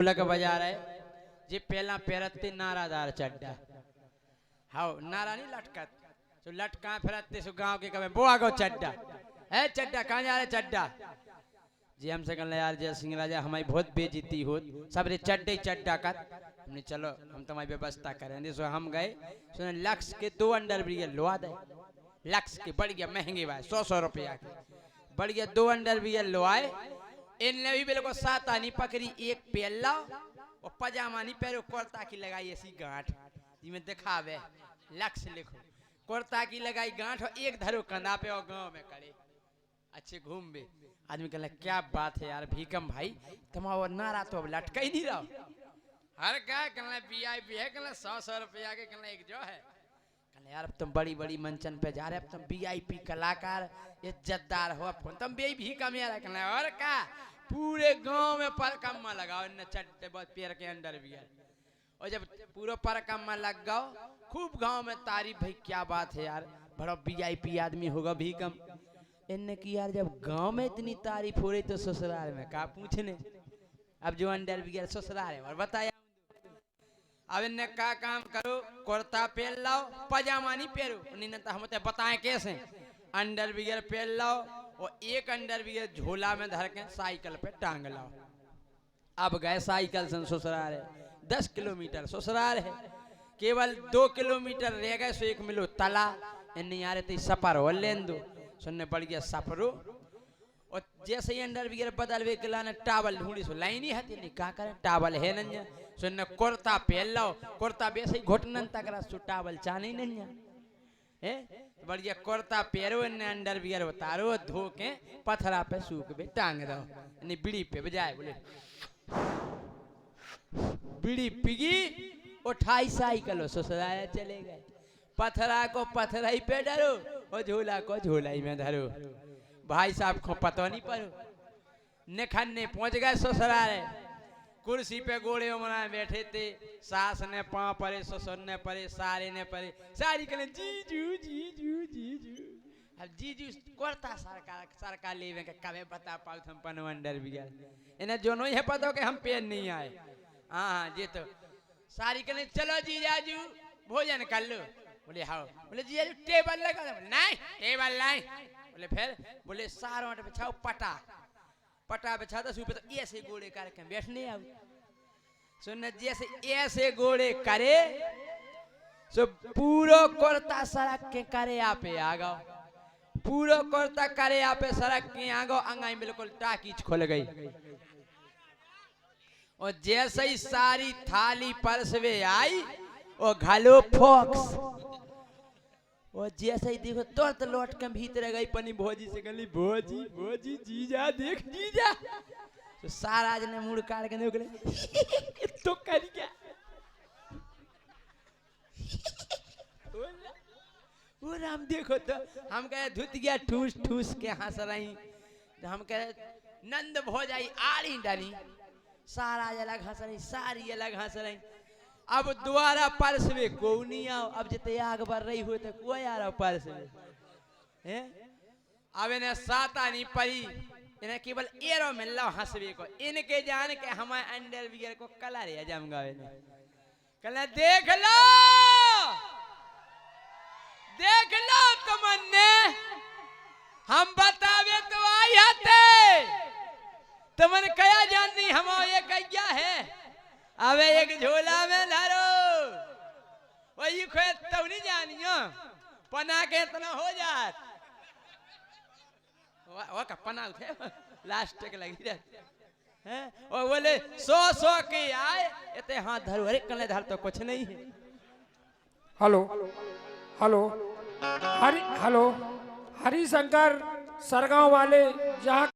ढोलक बजा रहे जे पहला पेरते नारादार चड्डा हाउ नारा नहीं लटकत सो लटका फिरते सो गांव के कमे बो आगो चड्डा है चड्डा कहां जा रहे चड्डा जी हमसे कहने यार जय सिंह राजा हमारी बहुत बेइज्जती हो सब रे चड्डे चड्डा कर हमने चलो हम तुम्हारी व्यवस्था करेंगे सो हम गए सुने लक्स के 2 अंडरवियर लवा दे लक्स के बढ़ गया महंगे भाई 100 रुपया के बढ़ गया 2 अंडरवियर लवाए इनने भी बिल्कुल साथ आनी पकड़ी एक पेला और पजामा नहीं पहनो कुर्ता की लगाई ऐसी गांठ जिसमें दिखावे लक्स लिखो कुर्ता की लगाई गांठ और एक धरो कंधा पे और गांव में करे अच्छे घूम बे आदमी कहला क्या बात है यार भीकम भाई तुम्हारा नारा तो अब लटका ही नहीं रहा हर क्या कहला वीआईपी है कहला 100 रुपया के कहला एक जो है कहला यार अब तुम बड़ी बड़ी मंचन पे जा रहे अब तुम वीआईपी कलाकार इज्जतदार हो अब तुम भी भीकम यार कहला और क्या पूरे गांव में परकम्मा लगाओ इन चट्टे बहुत पैर के अंडर भी है और जब पूरा परकम्मा लग गओ खूब गांव में तारीफ भाई क्या बात है यार बड़ा वीआईपी आदमी होगा भीकम इनने की यार जब गांव में इतनी तारीफ हो रही तो ससुराल में का पूछने अब जो अंडर भी ससुराल है और बताया अब इनने का काम करो कुर्ता पहन लाओ पजामा नहीं पहनो उन्होंने तो हम बताएं कैसे अंडर बिगर पहन लाओ और एक अंडर बिगर झोला में धर के साइकिल पे टांग लाओ अब गए साइकिल से ससुराल है 10 किलोमीटर ससुराल है केवल 2 किलोमीटर रह गए सो 1 मिलो तला इन यार तो सफर हो लेन दो सुनने पड़ गया सफरो और जैसे ही अंडर बिगर बदल वे लाने टावल ढूंढी सो लाइन ही हती नहीं का करे टावल है नन्या सुनने कुर्ता पहन लो कुर्ता वैसे ही घुटनन तक रस टावल चाने नन्या है बढ़िया कुर्ता पहरो ने अंडर बियर उतारो धो के पथरा पे सूख पे टांग दो नहीं बीड़ी पे बजाए बोले बीड़ी पिगी उठाई साइकिल ससुराल चले गए पथरा को पथरा ही पे डरो और झोला को झोला ही में धरो भाई साहब को पता नहीं पड़ो निखन्ने पहुंच गए ससुराल कुर्सी पे गोड़े मना बैठे थे सास ने पाँव परे ससुर ने परे सारे ने परे सारी कहले जीजू जीजू जीजू अब जीजू कुर्ता सरकार लेवे के कबे बता पाओ हम पन अंडर भी गए इन्हें जो नहीं है पता कि हम पेन नहीं आए हाँ ये तो सारी कहले चलो जीजाजू भोजन कर लो बोले हाँ बोले जीजाजू टेबल लगा नहीं टेबल नहीं बोले फिर बोले सारों बिछाओ पटा पटा बिछा दो ऊपर तो ऐसे गोड़े करके बैठने आओ सुन जैसे ऐसे गोड़े करे सो पूरा कुर्ता सड़क के करे आपे आ गओ पूरा कुर्ता करे आपे सड़क के आ गओ अंगाई बिल्कुल टाकीज खुल गई और जैसे ही सारी थाली परसवे आई और घालो फोक्स और जैसे ही देखो तुरंत लौट के भीतर गई पनी भोजी से गली भोजी भोजी जीजा देख जीजा तो सारा जने मुड़ काट के निकले तो कर क्या वो राम देखो तो हम कहे धुत गया ठूस ठूस के हंस रही हम कहे नंद भोजाई आड़ी डाली सारा अलग हंस रही सारी अलग हंस रही अब दोबारा परस में को नहीं आओ अब जितने आग बढ़ रही हो तो कोई आ रहा परस में अब इन्हें साता नहीं पड़ी इन्हें केवल एरो मिल रहा हंसवे को इनके जान के हमारे अंडर वियर को कलर है जमगा कल देख लो तुमने हम बतावे तो आई हते तुमने कया जानती हम ये क्या है अबे एक झोला में धरो वही खेत तब नहीं जानियो पना के इतना हो जात वो का पना उठे लास्ट तक लगी रहती हैं और बोले 100 के आए इतने हाथ धरो अरे कले धर तो कुछ नहीं है hello hello hello Harishankar Sargaon वाले जहाँ